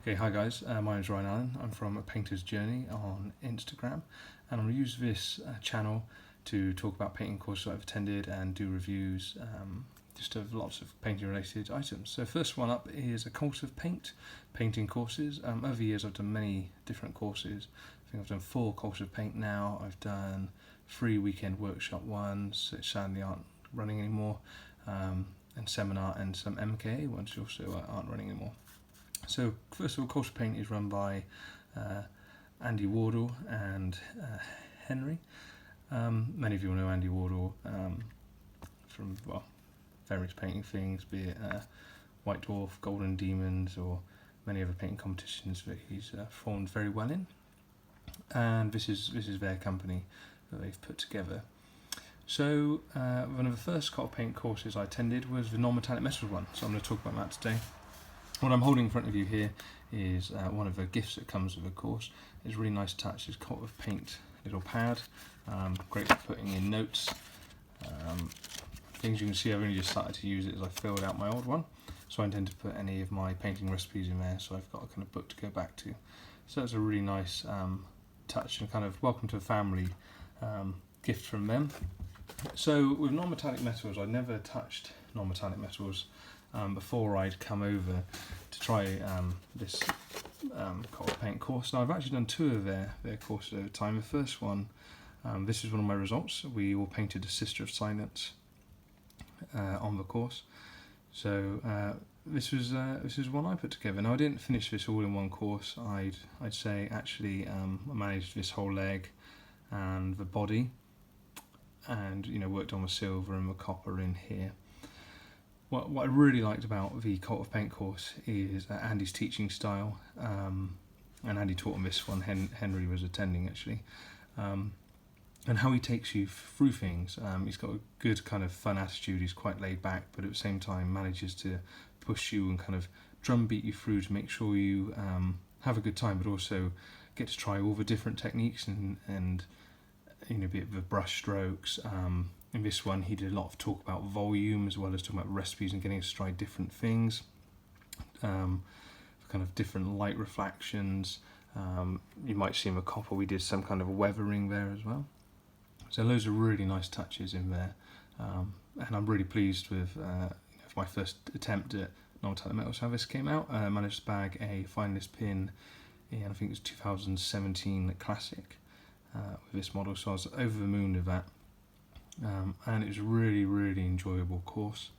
Okay, hi guys, my name's Ryan Allen. I'm from A Painter's Journey on Instagram, and I'm going to use this channel to talk about painting courses I've attended and do reviews just of lots of painting related items. So first one up is a course of painting courses. Over the years I've done many different courses. I think I've done 4 courses of paint now. I've done 3 weekend workshop ones, which sadly aren't running anymore, and seminar and some MKA ones which also aren't running anymore. So first of all, course of paint is run by Andy Wardle and Henry. Many of you will know Andy Wardle from various painting things, be it White Dwarf, Golden Demons, or many other painting competitions that he's performed very well in. And this is their company that they've put together. So one of the first coat of paint courses I attended was the non-metallic metals one, so I'm going to talk about that today. What I'm holding in front of you here is one of the gifts that comes with the course. It's a really nice touch. It's coat of paint little pad, great for putting in notes. Things you can see, I've only just started to use it as I filled out my old one, so I intend to put any of my painting recipes in there, so I've got a kind of book to go back to. So that's a really nice touch and kind of welcome to the family gift from them. So with non-metallic metals, I'd never touched non-metallic metals before I'd come over to try this coat of paint course. Now I've actually done 2 of their courses over time. The first one, this is one of my results. We all painted a Sister of Silence on the course. So this was one I put together. Now I didn't finish this all in one course. I'd say actually I managed this whole leg and the body, and worked on the silver and the copper in here. What I really liked about the coat of paint course is Andy's teaching style, and Andy taught on this one. Henry was attending actually, and how he takes you through things. He's got a good kind of fun attitude. He's quite laid back, but at the same time manages to push you and kind of drumbeat you through to make sure you have a good time, but also get to try all the different techniques and be it the brush strokes. In this one he did a lot of talk about volume as well as talking about recipes and getting us to try different things, kind of different light reflections. You might see in the copper we did some kind of weathering there as well. So loads of really nice touches in there, and I'm really pleased with my first attempt at non-metallic metals how this came out. I managed to bag a finalist pin in, I think it was 2017 Classic with this model, so I was over the moon with that. And it was a really enjoyable course,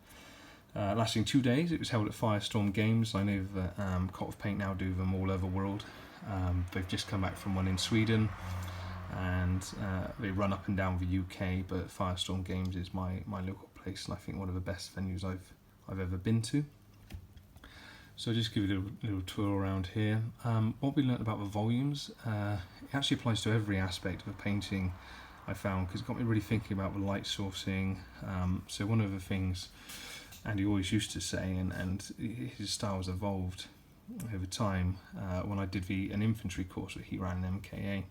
lasting 2 days. It was held at Firestorm Games. I know that Coat of Paint now do them all over the world. They've just come back from one in Sweden, and they run up and down the UK, but Firestorm Games is my local place, and I think one of the best venues I've ever been to. So I'll just give you a little tour around here. What we learnt about the volumes, it actually applies to every aspect of a painting, I found, because it got me really thinking about the light sourcing. So one of the things Andy always used to say, and his style has evolved over time, when I did an infantry course that he ran in MKA,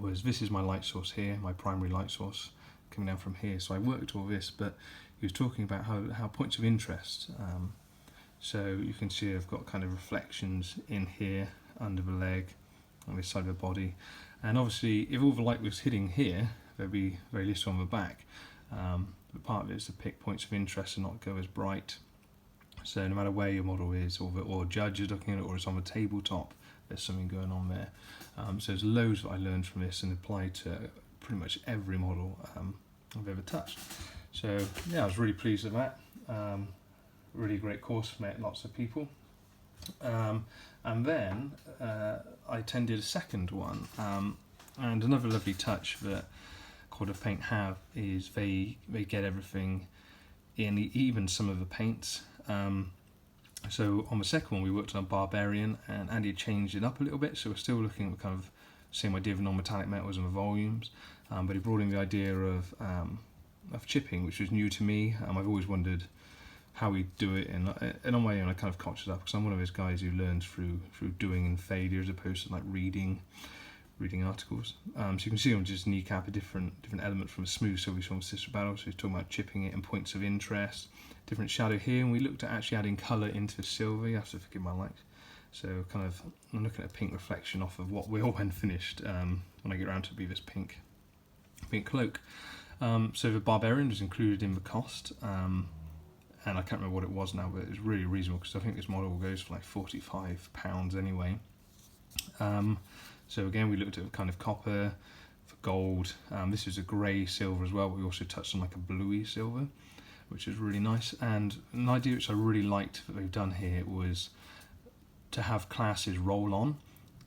was this is my light source here, my primary light source coming down from here. So I worked all this, but he was talking about how points of interest, so you can see I've got kind of reflections in here, under the leg, on this side of the body. And obviously, if all the light was hitting here, there'd be very little on the back. But part of it is to pick points of interest and not go as bright. So no matter where your model is, or a judge is looking at it, or it's on the tabletop, there's something going on there. So there's loads that I learned from this and applied to pretty much every model I've ever touched. So yeah, I was really pleased with that. Really great course, met lots of people. And then I attended a second one, and another lovely touch that Court of Paint have is they get everything in, even some of the paints. So on the second one we worked on a Barbarian, and Andy changed it up a little bit, so we're still looking at kind of the same idea of non-metallic metals and the volumes, but he brought in the idea of chipping, which was new to me. I've always wondered how we do it, and on my own I kind of cocked it up, because I'm one of those guys who learns through doing and failure as opposed to like reading reading articles. So you can see I'm just kneecap a different element from a smooth silver from Sister Battle. So he's talking about chipping it and points of interest, different shadow here, and we looked at actually adding colour into silver. You have to forgive my light. So kind of I'm looking at a pink reflection off of what will when finished when I get around to be this pink cloak. So the Barbarian was included in the cost, and I can't remember what it was now, but it was really reasonable because I think this model goes for like £45 anyway. So again, we looked at kind of copper, for gold. This is a grey silver as well, but we also touched on like a bluey silver, which is really nice. And an idea which I really liked that they've done here was to have classes roll on.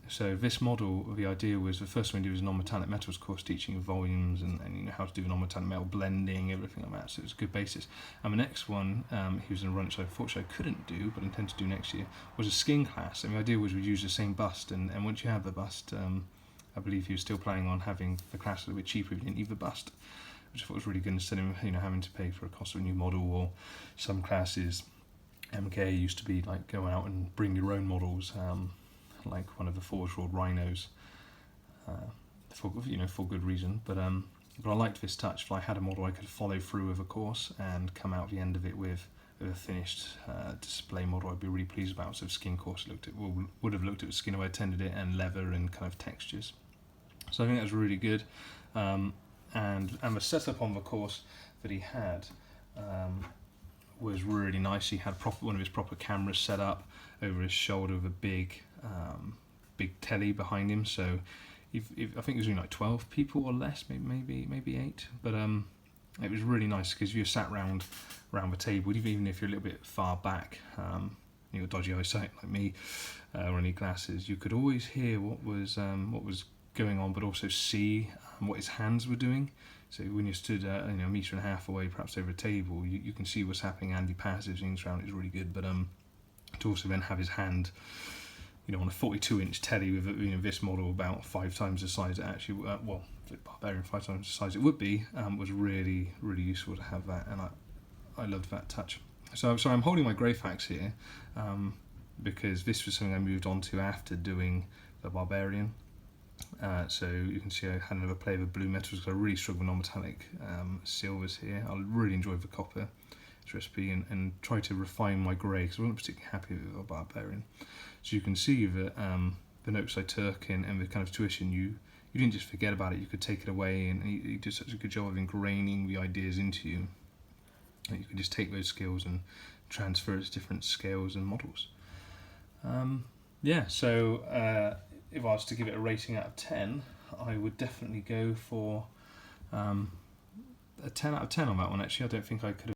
So this model, the idea was the first one we did was a non-metallic metals course teaching volumes and you know how to do the non-metallic metal blending, everything like that. So it was a good basis. And the next one, he was in a run which unfortunately I couldn't do, but intend to do next year, was a skin class. And the idea was we'd use the same bust, and once you have the bust, I believe he was still planning on having the class a little bit cheaper if you didn't need the bust, which I thought was really good instead of having to pay for a cost of a new model. Or some classes, MK used to be like going out and bring your own models. Like one of the Forge World Rhinos, for good reason. But I liked this touch. If I had a model I could follow through with a course and come out the end of it with a finished display model, I'd be really pleased about. So the skin course would have looked at the skin if I attended it, and leather and kind of textures. So I think that was really good. And the setup on the course that he had was really nice. He had one of his proper cameras set up over his shoulder with a big telly behind him. So I think it was only like 12 people or less, maybe 8. But it was really nice because if you're sat round the table, even if you're a little bit far back, you've got dodgy eyesight like me, or any glasses, you could always hear what was going on, but also see what his hands were doing. So when you stood a metre and a half away, perhaps over a table, you can see what's happening. Andy passes things around. It's really good. But to also then have his hand, on a 42-inch telly with this model about 5 times the size it actually, the Barbarian 5 times the size it would be, was really, really useful to have that, and I loved that touch. So I'm holding my Greyfax here because this was something I moved on to after doing the Barbarian. So you can see I had another play with blue metals because I really struggle with non-metallic silvers here. I really enjoyed the copper recipe and try to refine my grey because I wasn't particularly happy with the Barbarian. So you can see that the notes I took and the kind of tuition, you didn't just forget about it, you could take it away, and he did such a good job of ingraining the ideas into you that you could just take those skills and transfer it to different scales and models. So if I was to give it a rating out of 10, I would definitely go for a 10 out of 10 on that one. Actually, I don't think I could have